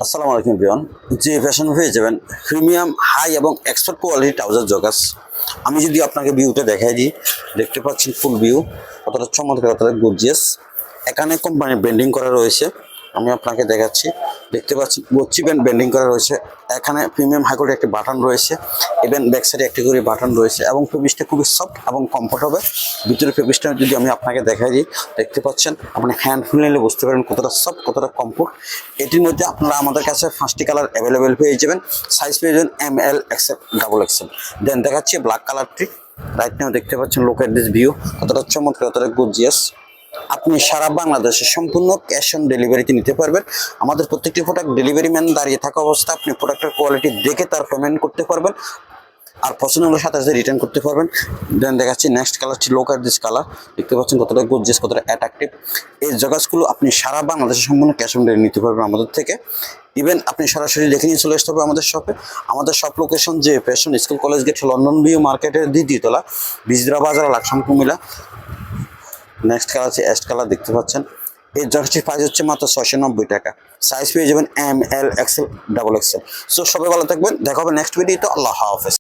আসসালামু আলাইকুম এভরিওয়ান। যে ফ্যাশন পেয়ে যাবেন প্রিমিয়াম হাই এবং এক্সপার্ট কোয়ালিটি ট্রাউজার জগাস। আমি যদি আপনাকে ভিউটা দেখাই দিই, দেখতে পাচ্ছেন ফুল ভিউ কতটা চমৎকার, কতটা গর্জিয়াস। এখানে কোম্পানির ব্র্যান্ডিং করা রয়েছে, আমি আপনাকে দেখাচ্ছি। দেখতে পাচ্ছি গচ্চি ব্যান্ড ব্র্যান্ডিং করা রয়েছে। এখানে প্রিমিয়াম হাই কোয়ালিটি একটি বাটন রয়েছে, ইভেন ব্যাক সাইডে একটি করে বাটন রয়েছে এবং ফেব্রিকটা খুবই সফট এবং কমফোর্টেবল। ভিতরে ফেব্রিকটা যদি আমি আপনাকে দেখাই দিই, দেখতে পাচ্ছেন আপনি হ্যান্ড ফিল নিলে বুঝতে পারেন কতটা সফট, কতটা কমফোর্ট। এটির মধ্যে আপনারা আমাদের কাছে 5টি কালার অ্যাভেলেবেল পেয়ে যাবেন। সাইজ পেয়ে যাবেন ML, XL, XXL। দেন দেখাচ্ছি ব্ল্যাক কালারটি। রাইট নাও দেখতে পাচ্ছেন লোক এট দিস ভিউ, কতটা চমৎকার, কতটা গর্জিয়াস। আপনি সারা বাংলাদেশে সম্পূর্ণ ক্যাশ অন ডেলিভারিতে নিতে পারবেন। আমাদের প্রত্যেকটি প্রোডাক্ট ডেলিভারি ম্যান দাঁড়িয়ে থাকা অবস্থা আপনি প্রোডাক্টের কোয়ালিটি দেখে তার পেমেন্ট করতে পারবেন, আর পছন্দ হলে সাথে সাথে রিটার্ন করতে পারবেন। দেন দেখাচ্ছি নেক্সট কালারটি লোক আর দিস কালার। দেখতে পাচ্ছেন কতটা গর্জিয়াস, কতটা অ্যাট্রাকটিভ। এই জগাসগুলো আপনি সারা বাংলাদেশে সম্পূর্ণ ক্যাশ অন ডেলিভারি নিতে পারবেন আমাদের থেকে। ইভেন আপনি সরাসরি দেখে নিয়ে চলে আসতে হবে আমাদের শপে। আমাদের শপ লোকেশন যে fashion school college gate, London view মার্কেটের 2য় তলা, বিজরা বাজার, লাকসাম, কুমিল্লা। নেক্সট কালার আছে অ্যাশ কালার, দেখতে পাচ্ছেন। এই জগাসটির প্রাইস হচ্ছে মাত্র 690 টাকা। সাইজ পেয়ে যাবেন ML, XL, XXL। সো সবাই ভালো থাকবেন, দেখা হবে নেক্সট ভিডিওতে। আল্লাহ হাফেজ।